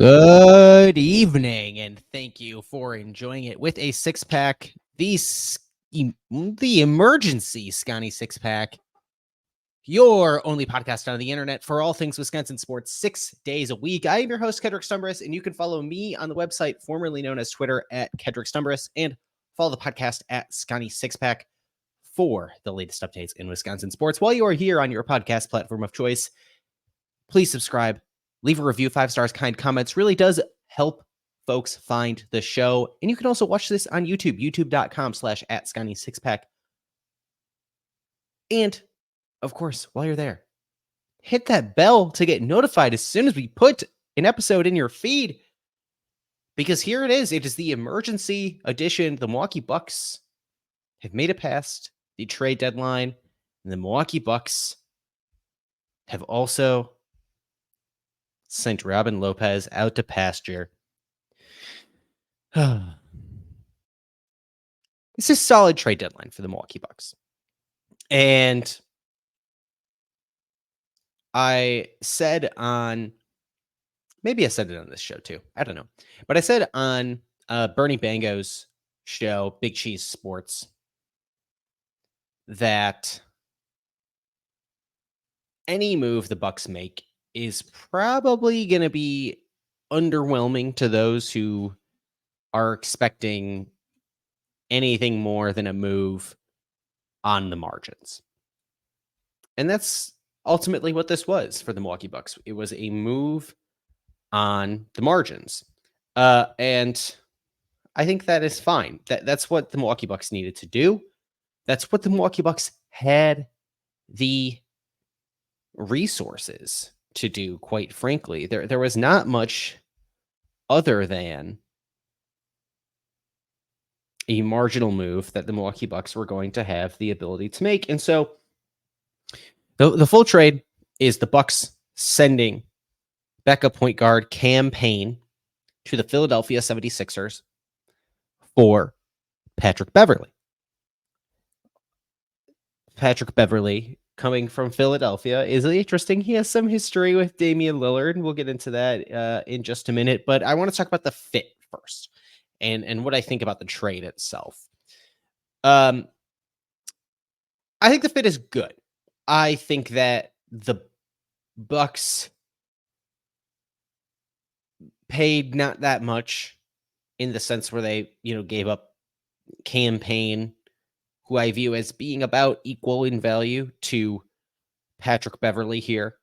Good evening, and thank you for enjoying it with a six-pack, the emergency Scotty six-pack, your only podcast on the internet for all things Wisconsin sports 6 days a week. I am your host, Kedrick Stumbris, and you can follow me on the website, formerly known as Twitter, at Kedrick Stumbris, and follow the podcast at Scotty Six-Pack for the latest updates in Wisconsin sports. While you are here on your podcast platform of choice, please subscribe, leave a review, 5 stars, kind comments. Really does help folks find the show. And you can also watch this on YouTube, youtube.com/@Scotty6pack. And of course, while you're there, hit that bell to get notified as soon as we put an episode in your feed. Because here it is. It is the emergency edition. The Milwaukee Bucks have made it past the trade deadline. And the Milwaukee Bucks have also sent Robin Lopez out to pasture. It's a solid trade deadline for the Milwaukee Bucks. And I said on, maybe I said it on this show too, I don't know. But I said on Bernie Bango's show, Big Cheese Sports, that any move the Bucks make is probably going to be underwhelming to those who are expecting anything more than a move on the margins. And that's ultimately what this was for the Milwaukee Bucks. It was a move on the margins. And I think that is fine. That's what the Milwaukee Bucks needed to do. That's what the Milwaukee Bucks had the resources to do, quite frankly. There was not much other than a marginal move that the Milwaukee Bucks were going to have the ability to make. And so the full trade is the Bucks sending backup point guard Cam Payne to the Philadelphia 76ers for Patrick Beverley. Patrick Beverley, coming from Philadelphia, is interesting. He has some history with Damian Lillard, and we'll get into that in just a minute. But I want to talk about the fit first and what I think about the trade itself. I think the fit is good. I think that the Bucks paid not that much in the sense where they, gave up Cam Payne, who I view as being about equal in value to Patrick Beverley here,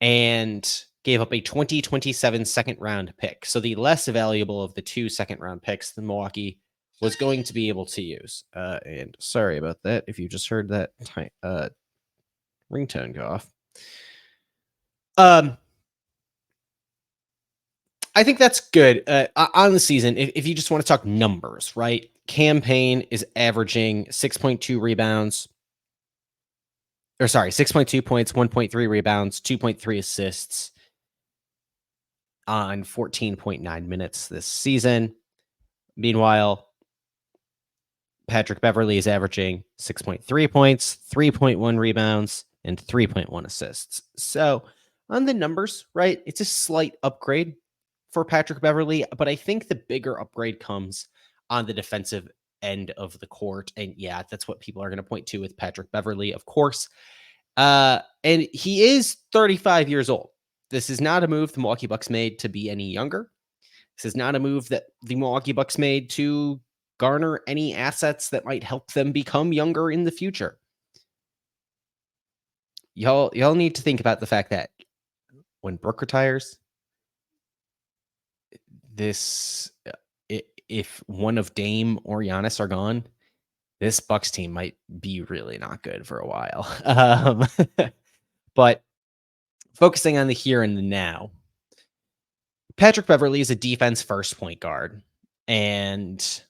and gave up a 2027 second round pick. So the less valuable of the 2 second round picks the Milwaukee was going to be able to use. And sorry about that if you just heard that ringtone go off. I think that's good on the season. If you just want to talk numbers, right? Cam Payne is averaging 6.2 rebounds. 6.2 points, 1.3 rebounds, 2.3 assists on 14.9 minutes this season. Meanwhile, Patrick Beverley is averaging 6.3 points, 3.1 rebounds, and 3.1 assists. So on the numbers, right, it's a slight upgrade for Patrick Beverley, but I think the bigger upgrade comes on the defensive end of the court. And yeah, that's what people are going to point to with Patrick Beverley, of course. And he is 35 years old. This is not a move the Milwaukee Bucks made to be any younger. This is not a move that the Milwaukee Bucks made to garner any assets that might help them become younger in the future. Y'all need to think about the fact that when Brooke retires, if one of Dame or Giannis are gone, this Bucks team might be really not good for a while. But focusing on the here and the now, Patrick Beverley is a defense-first point guard, and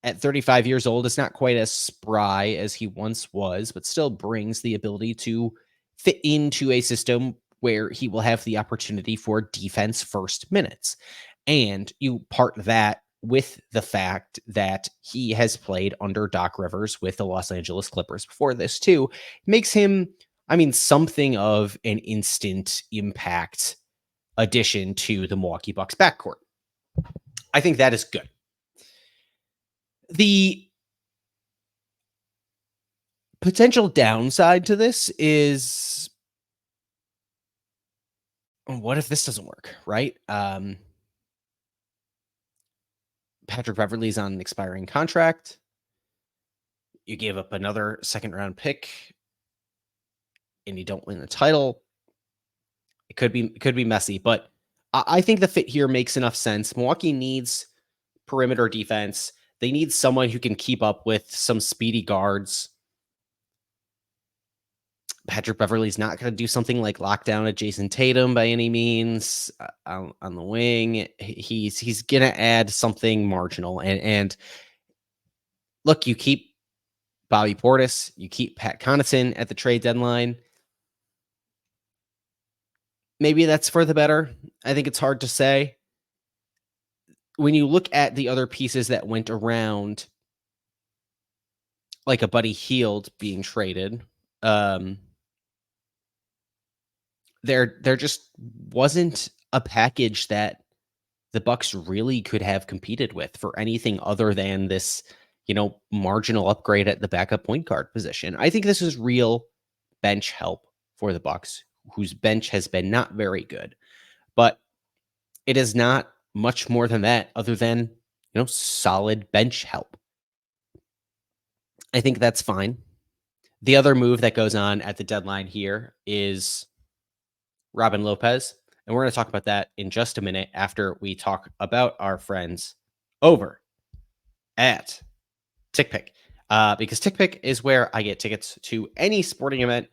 at 35 years old, is not quite as spry as he once was, but still brings the ability to fit into a system where he will have the opportunity for defense-first minutes. And you part that with the fact that he has played under Doc Rivers with the Los Angeles Clippers before this too, makes him, something of an instant impact addition to the Milwaukee Bucks backcourt. I think that is good. The potential downside to this is, what if this doesn't work, right? Patrick Beverley's on an expiring contract. You gave up another second-round pick, and you don't win the title. It could be messy, but I think the fit here makes enough sense. Milwaukee needs perimeter defense. They need someone who can keep up with some speedy guards. Patrick Beverley's not going to do something like lock down a Jason Tatum by any means on the wing. He's going to add something marginal. And look, you keep Bobby Portis, you keep Pat Connaughton at the trade deadline. Maybe that's for the better. I think it's hard to say. When you look at the other pieces that went around, like a Buddy Hield being traded, there just wasn't a package that the Bucks really could have competed with for anything other than this, marginal upgrade at the backup point guard position. I think this is real bench help for the Bucks, whose bench has been not very good, but it is not much more than that other than, solid bench help. I think that's fine. The other move that goes on at the deadline here is Robin Lopez, and we're going to talk about that in just a minute after we talk about our friends over at TickPick, because TickPick is where I get tickets to any sporting event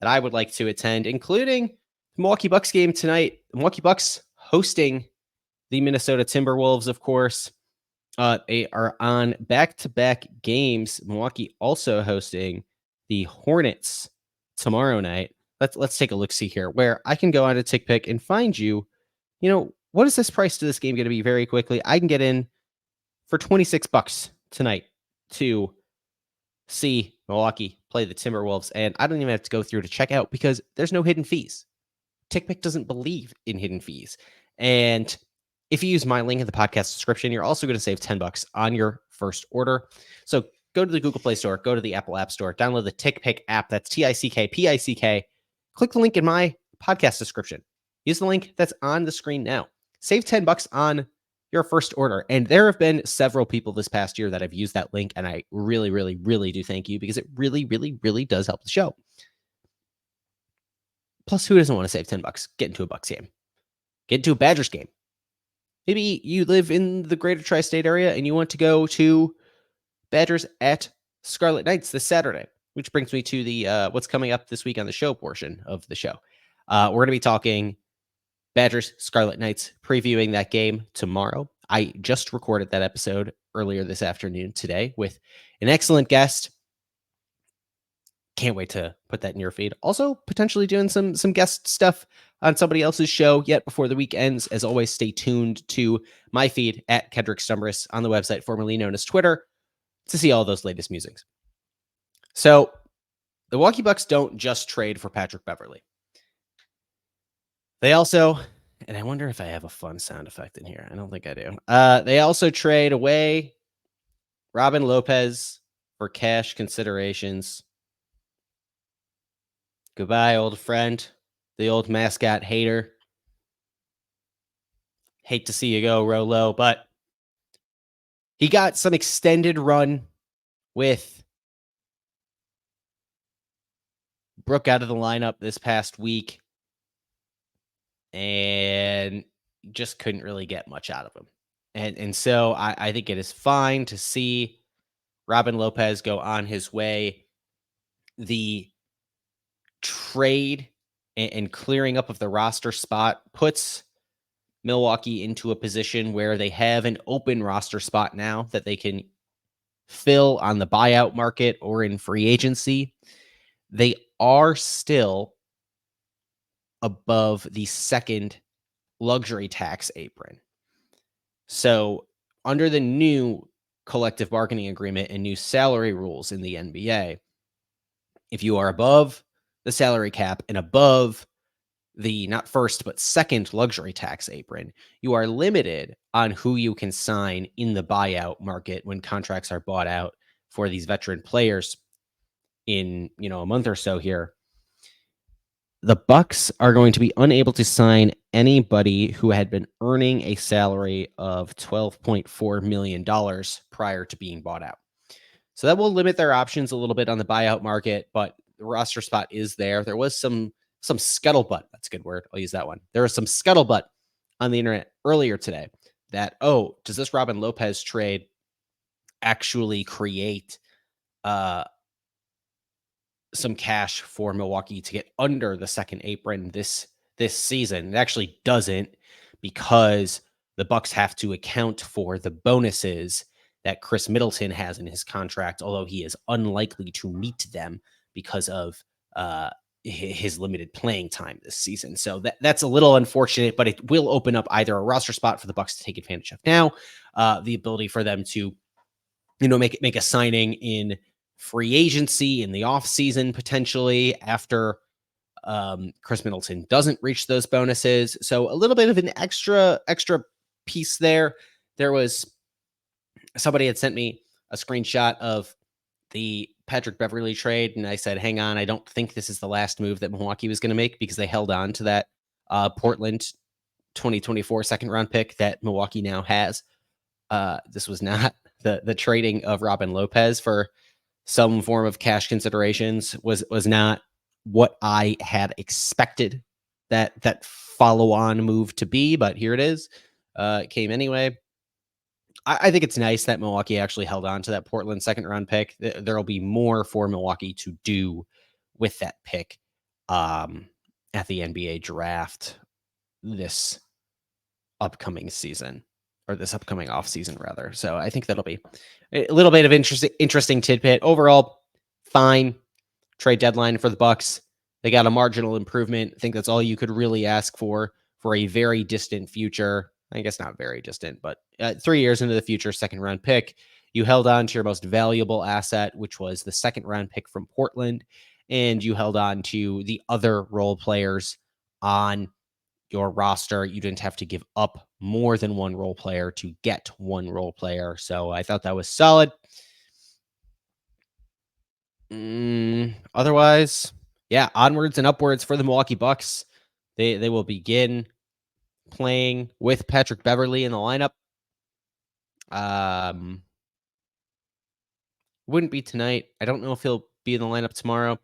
that I would like to attend, including the Milwaukee Bucks game tonight. The Milwaukee Bucks hosting the Minnesota Timberwolves, of course. They are on back-to-back games. Milwaukee also hosting the Hornets tomorrow night. Let's take a look-see here, where I can go on to TickPick and find you, what is this price to this game going to be very quickly? I can get in for $26 tonight to see Milwaukee play the Timberwolves, and I don't even have to go through to check out because there's no hidden fees. TickPick doesn't believe in hidden fees. And if you use my link in the podcast description, you're also going to save $10 on your first order. So go to the Google Play Store, go to the Apple App Store, download the TickPick app. That's TickPick. Click the link in my podcast description. Use the link that's on the screen now. Save $10 on your first order. And there have been several people this past year that have used that link, and I really, really, really do thank you because it really, really, really does help the show. Plus, who doesn't want to save $10? Get into a Bucks game. Get into a Badgers game. Maybe you live in the greater tri-state area and you want to go to Badgers at Scarlet Knights this Saturday, which brings me to the what's coming up this week on the show portion of the show. We're going to be talking Badgers, Scarlet Knights, previewing that game tomorrow. I just recorded that episode earlier this afternoon today with an excellent guest. Can't wait to put that in your feed. Also, potentially doing some guest stuff on somebody else's show yet before the week ends. As always, stay tuned to my feed at Kendrick Stumbris on the website formerly known as Twitter to see all those latest musings. So the Milwaukee Bucks don't just trade for Patrick Beverley. They also, and I wonder if I have a fun sound effect in here. I don't think I do. They also trade away Robin Lopez for cash considerations. Goodbye, old friend. The old mascot hater. Hate to see you go, Rolo, but he got some extended run with Brooke out of the lineup this past week and just couldn't really get much out of him. And so I think it is fine to see Robin Lopez go on his way. The trade and clearing up of the roster spot puts Milwaukee into a position where they have an open roster spot now that they can fill on the buyout market or in free agency. They are still above the second luxury tax apron. So under the new collective bargaining agreement and new salary rules in the NBA, if you are above the salary cap and above the not first, but second luxury tax apron, you are limited on who you can sign in the buyout market when contracts are bought out for these veteran players in, a month or so here. The Bucks are going to be unable to sign anybody who had been earning a salary of $12.4 million prior to being bought out. So that will limit their options a little bit on the buyout market, but the roster spot is there. There was some scuttlebutt. That's a good word. I'll use that one. There was some scuttlebutt on the internet earlier today that, does this Robin Lopez trade actually create some cash for Milwaukee to get under the second apron this season? It actually doesn't, because the Bucks have to account for the bonuses that Chris Middleton has in his contract, although he is unlikely to meet them because of his limited playing time this season. So that's a little unfortunate, but it will open up either a roster spot for the Bucks to take advantage of now, the ability for them to, make a signing in free agency in the offseason, potentially after Chris Middleton doesn't reach those bonuses. So a little bit of an extra piece there. There was somebody had sent me a screenshot of the Patrick Beverley trade, and I said, hang on, I don't think this is the last move that Milwaukee was going to make, because they held on to that Portland 2024 second round pick that Milwaukee now has. This was not the trading of Robin Lopez for some form of cash considerations was not what I had expected that follow-on move to be, but here it is. It came anyway. I think it's nice that Milwaukee actually held on to that Portland second round pick. There'll be more for Milwaukee to do with that pick at the NBA draft this upcoming season, or this upcoming off season rather. So I think that'll be a little bit of interesting tidbit. Overall, fine trade deadline for the Bucks. They got a marginal improvement. I think that's all you could really ask for a very distant future. I guess not very distant, but 3 years into the future, second round pick. You held on to your most valuable asset, which was the second round pick from Portland, and you held on to the other role players on your roster. You didn't have to give up more than one role player to get one role player. So I thought that was solid. Otherwise, yeah, onwards and upwards for the Milwaukee Bucks. They will begin playing with Patrick Beverley in the lineup. Wouldn't be tonight. I don't know if he'll be in the lineup tomorrow.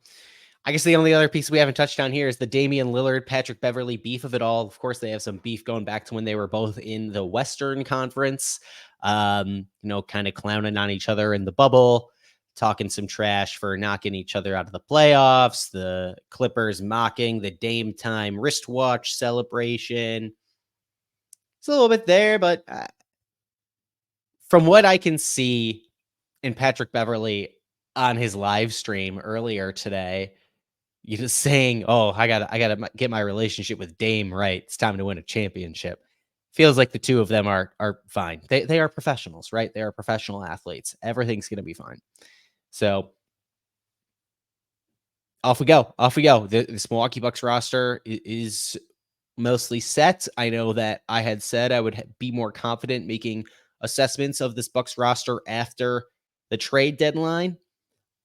I guess the only other piece we haven't touched on here is the Damian Lillard, Patrick Beverley beef of it all. Of course, they have some beef going back to when they were both in the Western Conference, kind of clowning on each other in the bubble, talking some trash for knocking each other out of the playoffs, the Clippers mocking the Dame time wristwatch celebration. It's a little bit there, but from what I can see in Patrick Beverley on his live stream earlier today, you're just saying, I gotta get my relationship with Dame right. It's time to win a championship. Feels like the two of them are fine. They are professionals, right? They are professional athletes. Everything's gonna be fine. So off we go. This Milwaukee Bucks roster is mostly set. I know that I had said I would be more confident making assessments of this Bucks roster after the trade deadline.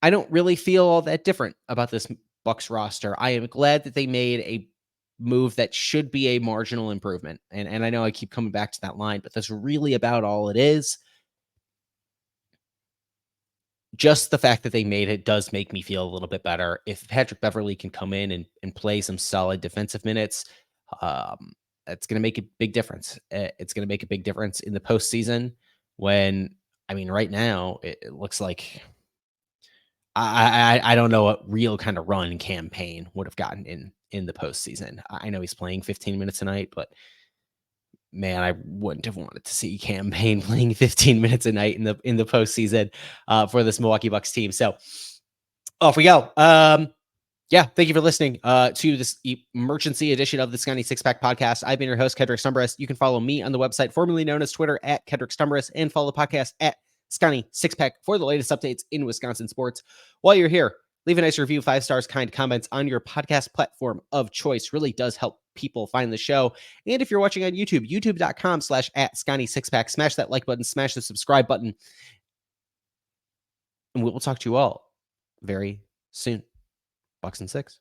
I don't really feel all that different about this Bucks roster. I am glad that they made a move that should be a marginal improvement. And I know I keep coming back to that line, but that's really about all it is. Just the fact that they made it does make me feel a little bit better. If Patrick Beverley can come in and play some solid defensive minutes, that's going to make a big difference. It's going to make a big difference in the postseason when, right now it looks like I don't know what real kind of run campaign would have gotten in the postseason. I know he's playing 15 minutes a night, but man, I wouldn't have wanted to see Cam Payne playing 15 minutes a night in the postseason for this Milwaukee Bucks team. So off we go. Yeah, thank you for listening to this emergency edition of the Scotty Six Pack Podcast. I've been your host, Kedrick Stumbris. You can follow me on the website, formerly known as Twitter, at Kedrick Stumbris, and follow the podcast at Scotty Six Pack for the latest updates in Wisconsin sports. While you're here, Leave a nice review, 5 stars, kind comments on your podcast platform of choice. Really does help people find the show. And if you're watching on YouTube, youtube.com/@Scotty6pack, smash that like button, smash the subscribe button. And we will talk to you all very soon. Bucks and 6.